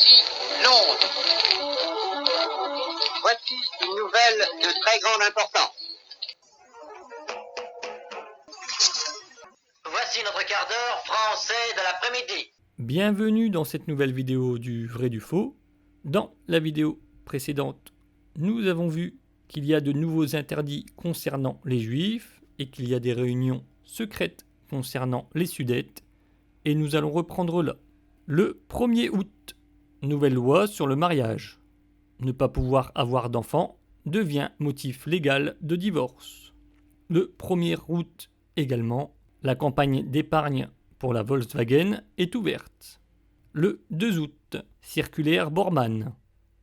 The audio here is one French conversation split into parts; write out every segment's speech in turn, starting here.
Voici Londres. Voici une nouvelle de très grande importance. Voici notre quart d'heure français de l'après-midi. Bienvenue dans cette nouvelle vidéo du vrai du faux. Dans la vidéo précédente, nous avons vu qu'il y a de nouveaux interdits concernant les juifs et qu'il y a des réunions secrètes concernant les Sudètes. Et nous allons reprendre là. Le 1er août, nouvelle loi sur le mariage. Ne pas pouvoir avoir d'enfants devient motif légal de divorce. Le 1er août également, la campagne d'épargne pour la Volkswagen est ouverte. Le 2 août, circulaire Bormann.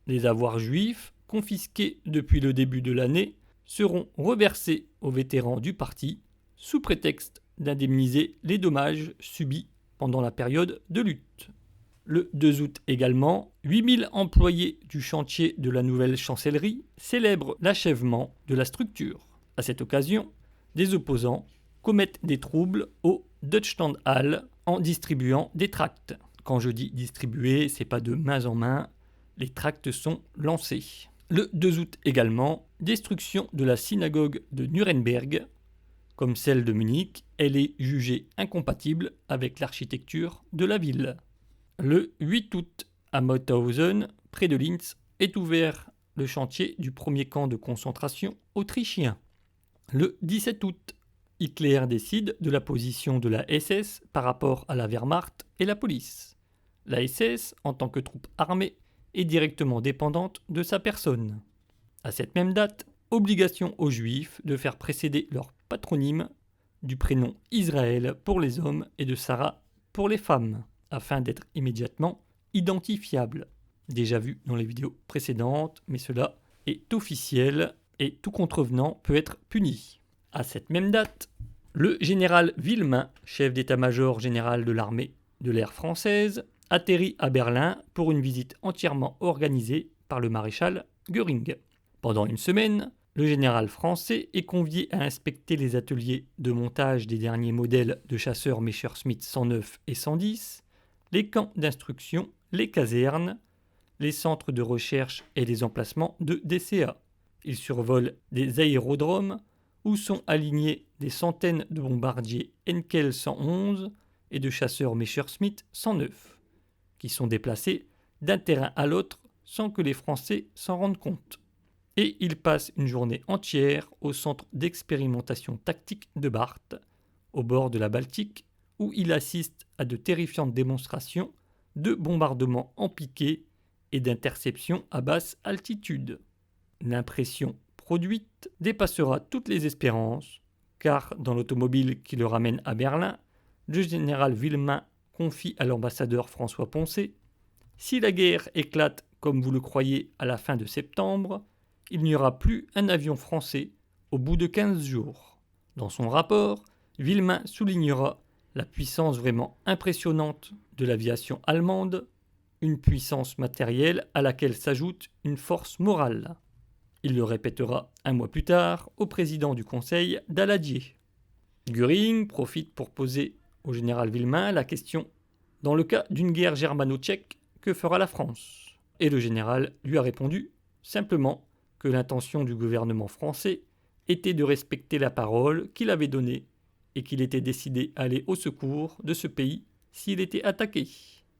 Les avoirs juifs confisqués depuis le début de l'année seront reversés aux vétérans du parti sous prétexte d'indemniser les dommages subis pendant la période de lutte. Le 2 août également, 8000 employés du chantier de la nouvelle chancellerie célèbrent l'achèvement de la structure. À cette occasion, des opposants commettent des troubles au Deutschlandhalle en distribuant des tracts. Quand je dis distribuer, c'est pas de main en main, les tracts sont lancés. Le 2 août également, destruction de la synagogue de Nuremberg. Comme celle de Munich, elle est jugée incompatible avec l'architecture de la ville. Le 8 août, à Mauthausen, près de Linz, est ouvert le chantier du premier camp de concentration autrichien. Le 17 août, Hitler décide de la position de la SS par rapport à la Wehrmacht et la police. La SS, en tant que troupe armée, est directement dépendante de sa personne. À cette même date, obligation aux Juifs de faire précéder leur patronyme du prénom Israël pour les hommes et de Sarah pour les femmes, afin d'être immédiatement identifiables. Déjà vu dans les vidéos précédentes, mais cela est officiel et tout contrevenant peut être puni. À cette même date, le général Villemain, chef d'état-major général de l'armée de l'air française, atterrit à Berlin pour une visite entièrement organisée par le maréchal Göring. Pendant une semaine, le général français est convié à inspecter les ateliers de montage des derniers modèles de chasseurs Messerschmitt 109 et 110, les camps d'instruction, les casernes, les centres de recherche et les emplacements de DCA. Il survole des aérodromes où sont alignés des centaines de bombardiers Henkel 111 et de chasseurs Messerschmitt 109, qui sont déplacés d'un terrain à l'autre sans que les Français s'en rendent compte. Et il passe une journée entière au centre d'expérimentation tactique de Barth, au bord de la Baltique, où il assiste à de terrifiantes démonstrations de bombardements en piqué et d'interceptions à basse altitude. L'impression produite dépassera toutes les espérances, car dans l'automobile qui le ramène à Berlin, le général Villemain confie à l'ambassadeur François Poncet « Si la guerre éclate comme vous le croyez à la fin de septembre, il n'y aura plus un avion français au bout de 15 jours. » Dans son rapport, Villemain soulignera la puissance vraiment impressionnante de l'aviation allemande, une puissance matérielle à laquelle s'ajoute une force morale. Il le répétera un mois plus tard au président du conseil Daladier. Göring profite pour poser au général Villemain la question « Dans le cas d'une guerre germano-tchèque, que fera la France ?» Et le général lui a répondu simplement que l'intention du gouvernement français était de respecter la parole qu'il avait donnée et qu'il était décidé à aller au secours de ce pays s'il était attaqué.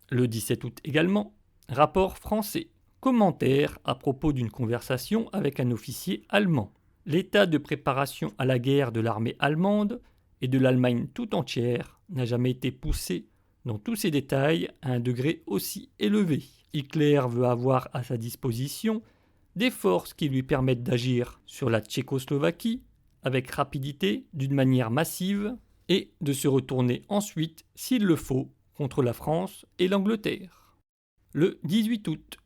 Le 17 août également, rapport français. Commentaire à propos d'une conversation avec un officier allemand. L'état de préparation à la guerre de l'armée allemande et de l'Allemagne tout entière n'a jamais été poussé dans tous ses détails à un degré aussi élevé. Hitler veut avoir à sa disposition des forces qui lui permettent d'agir sur la Tchécoslovaquie avec rapidité, d'une manière massive, et de se retourner ensuite, s'il le faut, contre la France et l'Angleterre. Le 18 août,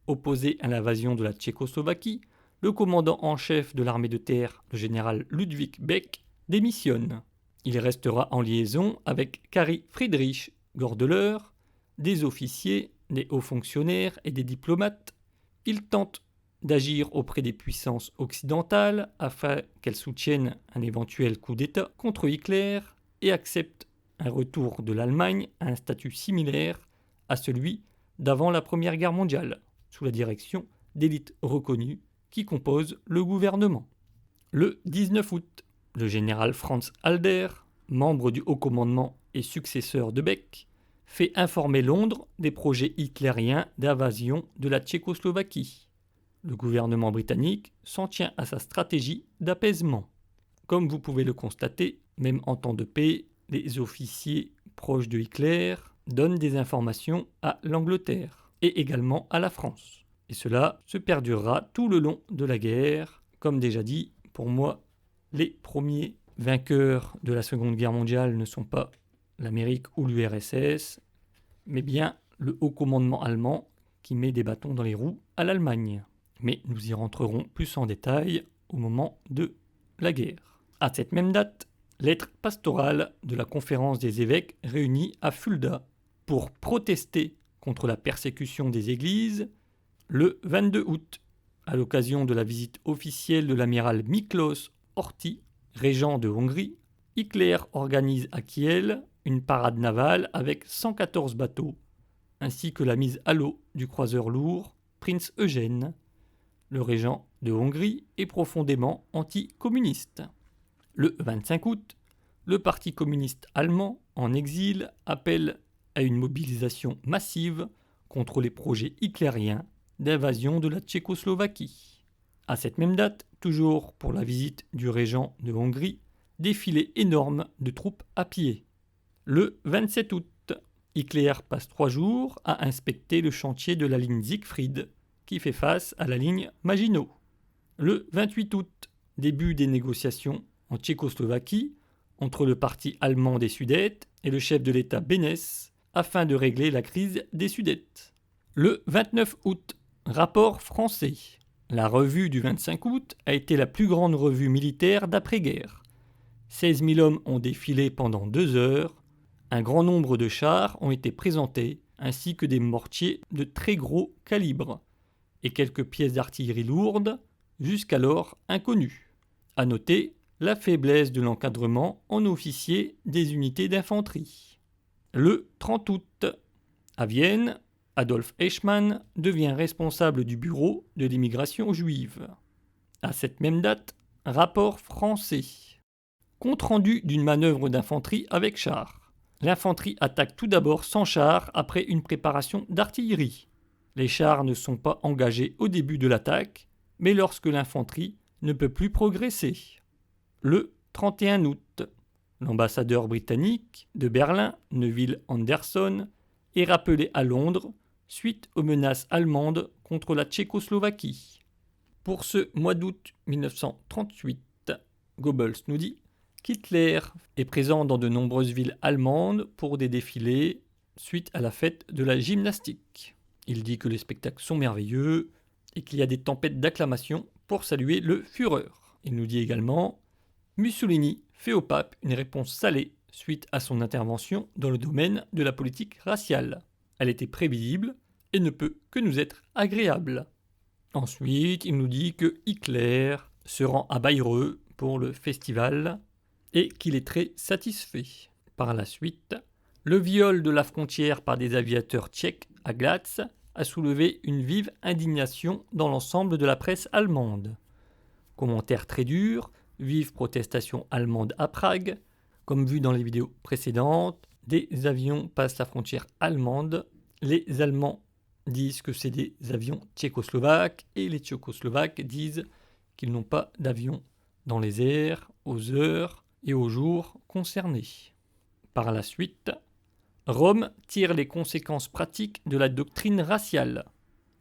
opposé à l'invasion de la Tchécoslovaquie, le commandant en chef de l'armée de terre, le général Ludwig Beck, démissionne. Il restera en liaison avec Carl Friedrich Gordeler, des officiers, des hauts fonctionnaires et des diplomates. Il tente d'agir auprès des puissances occidentales afin qu'elles soutiennent un éventuel coup d'État contre Hitler et accepte un retour de l'Allemagne à un statut similaire à celui d'avant la Première Guerre mondiale, sous la direction d'élites reconnues qui composent le gouvernement. Le 19 août, le général Franz Halder, membre du haut commandement et successeur de Beck, fait informer Londres des projets hitlériens d'invasion de la Tchécoslovaquie. Le gouvernement britannique s'en tient à sa stratégie d'apaisement. Comme vous pouvez le constater, même en temps de paix, les officiers proches de Hitler donnent des informations à l'Angleterre et également à la France. Et cela se perdurera tout le long de la guerre. Comme déjà dit, pour moi, les premiers vainqueurs de la Seconde Guerre mondiale ne sont pas l'Amérique ou l'URSS, mais bien le haut commandement allemand qui met des bâtons dans les roues à l'Allemagne. Mais nous y rentrerons plus en détail au moment de la guerre. À cette même date, lettre pastorale de la conférence des évêques réunis à Fulda pour protester contre la persécution des églises le 22 août, à l'occasion de la visite officielle de l'amiral Miklós Horthy, régent de Hongrie. Hitler organise à Kiel une parade navale avec 114 bateaux, ainsi que la mise à l'eau du croiseur lourd Prinz Eugen. Le régent de Hongrie est profondément anticommuniste. Le 25 août, le Parti communiste allemand, en exil, appelle à une mobilisation massive contre les projets hitlériens d'invasion de la Tchécoslovaquie. À cette même date, toujours pour la visite du régent de Hongrie, défilé énorme de troupes à pied. Le 27 août, Hitler passe 3 jours à inspecter le chantier de la ligne Siegfried, qui fait face à la ligne Maginot. Le 28 août, début des négociations en Tchécoslovaquie entre le parti allemand des Sudètes et le chef de l'État Beneš afin de régler la crise des Sudètes. Le 29 août, rapport français. La revue du 25 août a été la plus grande revue militaire d'après-guerre. 16 000 hommes ont défilé pendant 2 heures. Un grand nombre de chars ont été présentés, ainsi que des mortiers de très gros calibre, et quelques pièces d'artillerie lourdes, jusqu'alors inconnues. À noter la faiblesse de l'encadrement en officiers des unités d'infanterie. Le 30 août, à Vienne, Adolf Eichmann devient responsable du bureau de l'immigration juive. À cette même date, rapport français. Compte rendu d'une manœuvre d'infanterie avec chars. L'infanterie attaque tout d'abord sans chars après une préparation d'artillerie. Les chars ne sont pas engagés au début de l'attaque, mais lorsque l'infanterie ne peut plus progresser. Le 31 août, l'ambassadeur britannique de Berlin, Neville Anderson, est rappelé à Londres suite aux menaces allemandes contre la Tchécoslovaquie. Pour ce mois d'août 1938, Goebbels nous dit qu'Hitler est présent dans de nombreuses villes allemandes pour des défilés suite à la fête de la gymnastique. Il dit que les spectacles sont merveilleux et qu'il y a des tempêtes d'acclamations pour saluer le Führer. Il nous dit également Mussolini fait au pape une réponse salée suite à son intervention dans le domaine de la politique raciale. Elle était prévisible et ne peut que nous être agréable. Ensuite, il nous dit que Hitler se rend à Bayreuth pour le festival et qu'il est très satisfait. Par la suite, le viol de la frontière par des aviateurs tchèques à Glatz a soulevé une vive indignation dans l'ensemble de la presse allemande. Commentaire très dur, vive protestation allemande à Prague. Comme vu dans les vidéos précédentes, des avions passent la frontière allemande. Les Allemands disent que c'est des avions tchécoslovaques et les Tchécoslovaques disent qu'ils n'ont pas d'avions dans les airs, aux heures et aux jours concernés. Par la suite, Rome tire les conséquences pratiques de la doctrine raciale.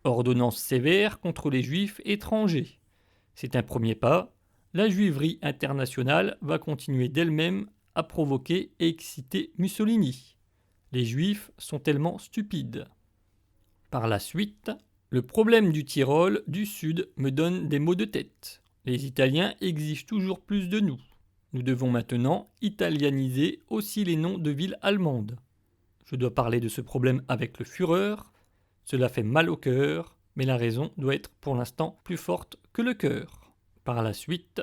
Ordonnance sévère contre les juifs étrangers. C'est un premier pas. La juiverie internationale va continuer d'elle-même à provoquer et exciter Mussolini. Les juifs sont tellement stupides. Par la suite, le problème du Tyrol du Sud me donne des maux de tête. Les Italiens exigent toujours plus de nous. Nous devons maintenant italianiser aussi les noms de villes allemandes. Je dois parler de ce problème avec le Führer. Cela fait mal au cœur, mais la raison doit être pour l'instant plus forte que le cœur. Par la suite,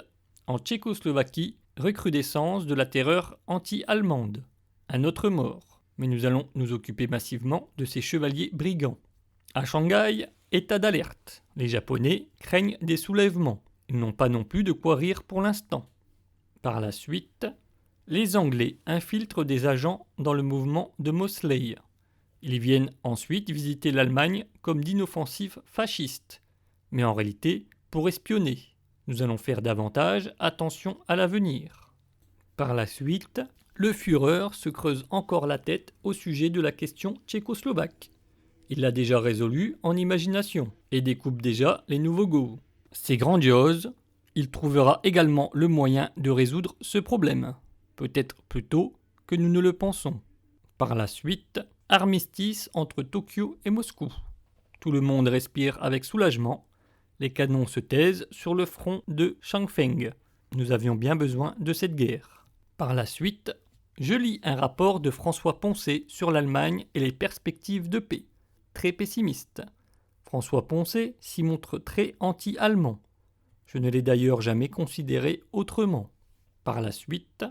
en Tchécoslovaquie, recrudescence de la terreur anti-allemande. Un autre mort, mais nous allons nous occuper massivement de ces chevaliers brigands. À Shanghai, état d'alerte. Les Japonais craignent des soulèvements. Ils n'ont pas non plus de quoi rire pour l'instant. Par la suite, les Anglais infiltrent des agents dans le mouvement de Mosley. Ils viennent ensuite visiter l'Allemagne comme d'inoffensifs fascistes, mais en réalité pour espionner. Nous allons faire davantage attention à l'avenir. Par la suite, le Führer se creuse encore la tête au sujet de la question tchécoslovaque. Il l'a déjà résolue en imagination et découpe déjà les nouveaux goûts. C'est grandiose, il trouvera également le moyen de résoudre ce problème, peut-être plus tôt que nous ne le pensons. Par la suite, armistice entre Tokyo et Moscou. Tout le monde respire avec soulagement. Les canons se taisent sur le front de Changfeng. Nous avions bien besoin de cette guerre. Par la suite, je lis un rapport de François Poncet sur l'Allemagne et les perspectives de paix. Très pessimiste. François Poncet s'y montre très anti-allemand. Je ne l'ai d'ailleurs jamais considéré autrement. Par la suite,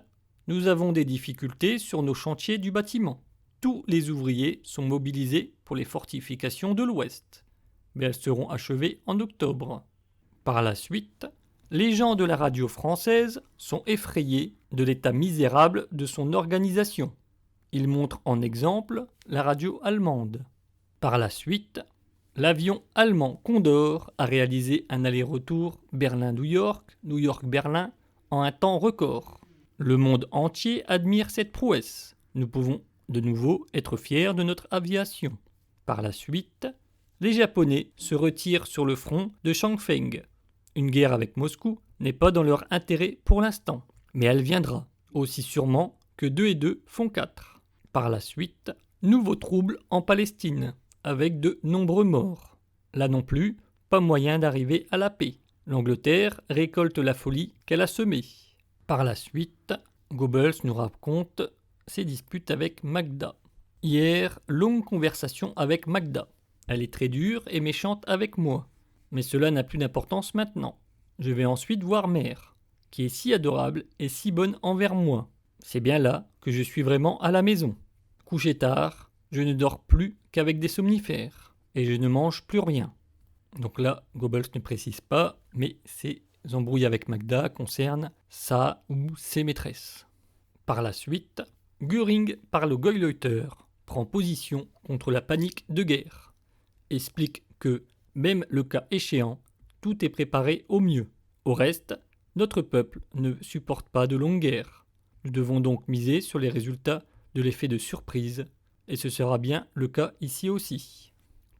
nous avons des difficultés sur nos chantiers du bâtiment. Tous les ouvriers sont mobilisés pour les fortifications de l'Ouest, mais elles seront achevées en octobre. Par la suite, les gens de la radio française sont effrayés de l'état misérable de son organisation. Ils montrent en exemple la radio allemande. Par la suite, l'avion allemand Condor a réalisé un aller-retour Berlin-New York, New York-Berlin en un temps record. Le monde entier admire cette prouesse. Nous pouvons de nouveau être fiers de notre aviation. Par la suite, les Japonais se retirent sur le front de Changfeng. Une guerre avec Moscou n'est pas dans leur intérêt pour l'instant, mais elle viendra, aussi sûrement que 2 et 2 font 4. Par la suite, nouveaux troubles en Palestine, avec de nombreux morts. Là non plus, pas moyen d'arriver à la paix. L'Angleterre récolte la folie qu'elle a semée. Par la suite, Goebbels nous raconte ses disputes avec Magda. Hier, longue conversation avec Magda. Elle est très dure et méchante avec moi. Mais cela n'a plus d'importance maintenant. Je vais ensuite voir Mère, qui est si adorable et si bonne envers moi. C'est bien là que je suis vraiment à la maison. Couché tard, je ne dors plus qu'avec des somnifères. Et je ne mange plus rien. Donc là, Goebbels ne précise pas, mais ses embrouilles avec Magda concernent sa ou ses maîtresses. Par la suite, Göring parle au Gauleiter, prend position contre la panique de guerre, explique que, même le cas échéant, tout est préparé au mieux. Au reste, notre peuple ne supporte pas de longues guerres. Nous devons donc miser sur les résultats de l'effet de surprise, et ce sera bien le cas ici aussi.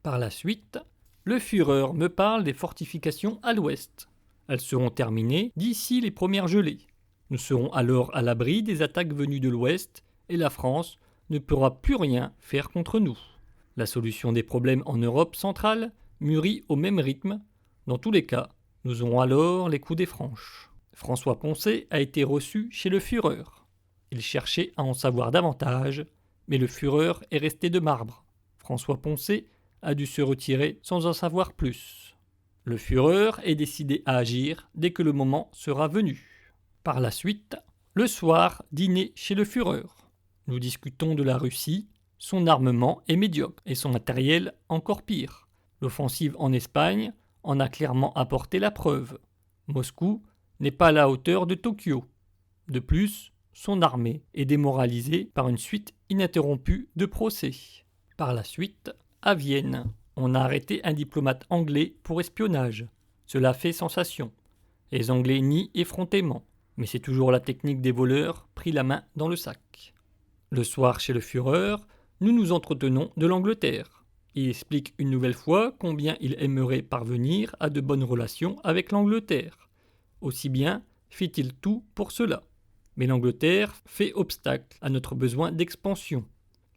Par la suite, le Führer me parle des fortifications à l'ouest. Elles seront terminées d'ici les premières gelées. Nous serons alors à l'abri des attaques venues de l'ouest et la France ne pourra plus rien faire contre nous. La solution des problèmes en Europe centrale mûrit au même rythme. Dans tous les cas, nous aurons alors les coups des franches. François Poncet a été reçu chez le Führer. Il cherchait à en savoir davantage, mais le Führer est resté de marbre. François Poncet a dû se retirer sans en savoir plus. Le Führer est décidé à agir dès que le moment sera venu. Par la suite, le soir, dîner chez le Führer. Nous discutons de la Russie. Son armement est médiocre et son matériel encore pire. L'offensive en Espagne en a clairement apporté la preuve. Moscou n'est pas à la hauteur de Tokyo. De plus, son armée est démoralisée par une suite ininterrompue de procès. Par la suite, à Vienne, on a arrêté un diplomate anglais pour espionnage. Cela fait sensation. Les Anglais nient effrontément, mais c'est toujours la technique des voleurs pris la main dans le sac. Le soir chez le Führer, nous nous entretenons de l'Angleterre. Il explique une nouvelle fois combien il aimerait parvenir à de bonnes relations avec l'Angleterre. Aussi bien fait-il tout pour cela. Mais l'Angleterre fait obstacle à notre besoin d'expansion.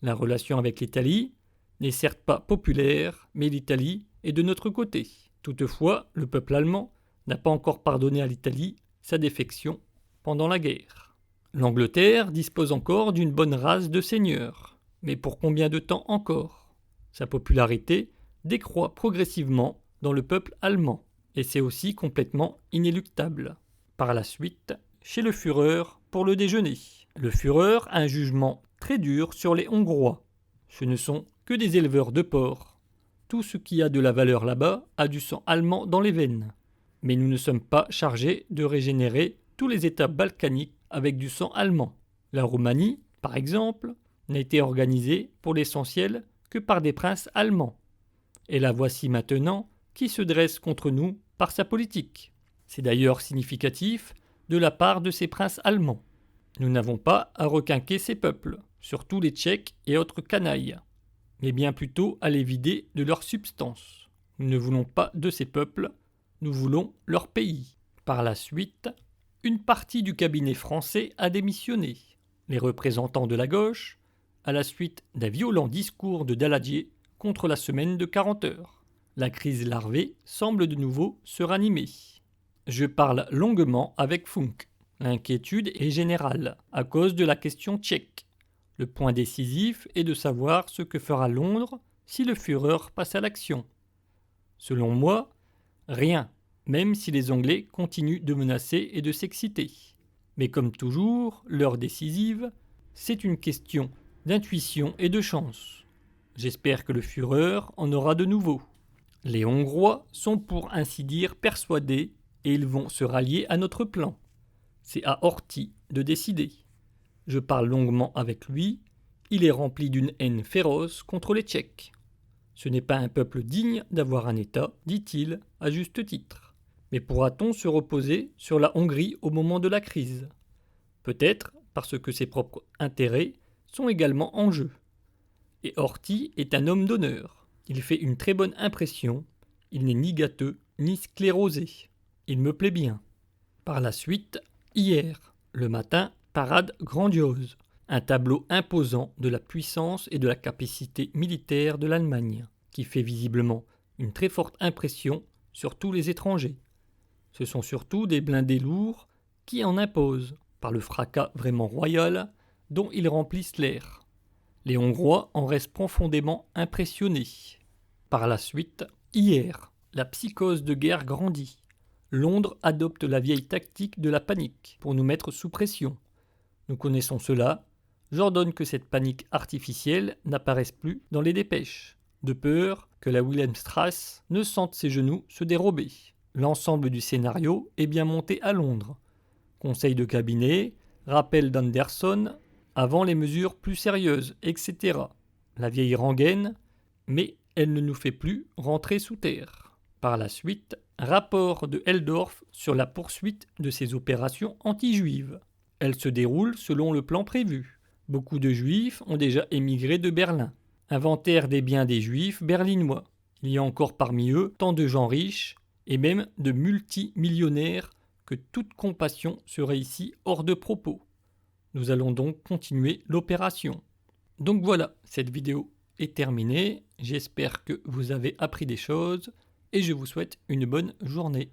La relation avec l'Italie n'est certes pas populaire, mais l'Italie est de notre côté. Toutefois, le peuple allemand n'a pas encore pardonné à l'Italie sa défection pendant la guerre. L'Angleterre dispose encore d'une bonne race de seigneurs. Mais pour combien de temps encore ? Sa popularité décroît progressivement dans le peuple allemand, et c'est aussi complètement inéluctable. Par la suite, chez le Führer pour le déjeuner. Le Führer a un jugement très dur sur les Hongrois. Ce ne sont que des éleveurs de porcs. tout ce qui a de la valeur là-bas a du sang allemand dans les veines. Mais nous ne sommes pas chargés de régénérer tous les États balkaniques avec du sang allemand. La Roumanie, par exemple, n'a été organisée pour l'essentiel que par des princes allemands. Et la voici maintenant qui se dresse contre nous par sa politique. C'est d'ailleurs significatif de la part de ces princes allemands. Nous n'avons pas à requinquer ces peuples, surtout les Tchèques et autres canailles, mais bien plutôt à les vider de leur substance. Nous ne voulons pas de ces peuples, nous voulons leur pays. Par la suite, une partie du cabinet français a démissionné. Les représentants de la gauche, à la suite d'un violent discours de Daladier contre la semaine de 40 heures. La crise larvée semble de nouveau se ranimer. Je parle longuement avec Funk. L'inquiétude est générale à cause de la question tchèque. Le point décisif est de savoir ce que fera Londres si le Führer passe à l'action. Selon moi, rien, même si les Anglais continuent de menacer et de s'exciter. Mais comme toujours, l'heure décisive, c'est une question d'intuition et de chance. J'espère que le Führer en aura de nouveau. Les Hongrois sont pour ainsi dire persuadés et ils vont se rallier à notre plan. C'est à Horthy de décider. Je parle longuement avec lui, il est rempli d'une haine féroce contre les Tchèques. Ce n'est pas un peuple digne d'avoir un État, dit-il, à juste titre. Mais pourra-t-on se reposer sur la Hongrie au moment de la crise ? Peut-être parce que ses propres intérêts sont également en jeu. Et Horthy est un homme d'honneur. Il fait une très bonne impression. Il n'est ni gâteux, ni sclérosé. Il me plaît bien. Par la suite, hier, le matin, parade grandiose. Un tableau imposant de la puissance et de la capacité militaire de l'Allemagne, qui fait visiblement une très forte impression sur tous les étrangers. Ce sont surtout des blindés lourds qui en imposent, par le fracas vraiment royal dont ils remplissent l'air. Les Hongrois en restent profondément impressionnés. Par la suite, hier, la psychose de guerre grandit. Londres adopte la vieille tactique de la panique pour nous mettre sous pression. Nous connaissons cela. J'ordonne que cette panique artificielle n'apparaisse plus dans les dépêches, de peur que la Wilhelmstrasse ne sente ses genoux se dérober. L'ensemble du scénario est bien monté à Londres. Conseil de cabinet, rappel d'Anderson, avant les mesures plus sérieuses, etc. La vieille rengaine, mais elle ne nous fait plus rentrer sous terre. Par la suite, rapport de Helldorf sur la poursuite de ses opérations anti-juives. Elle se déroule selon le plan prévu. Beaucoup de juifs ont déjà émigré de Berlin. Inventaire des biens des juifs berlinois. Il y a encore parmi eux tant de gens riches et même de multimillionnaires que toute compassion serait ici hors de propos. Nous allons donc continuer l'opération. Donc voilà, cette vidéo est terminée. J'espère que vous avez appris des choses et je vous souhaite une bonne journée.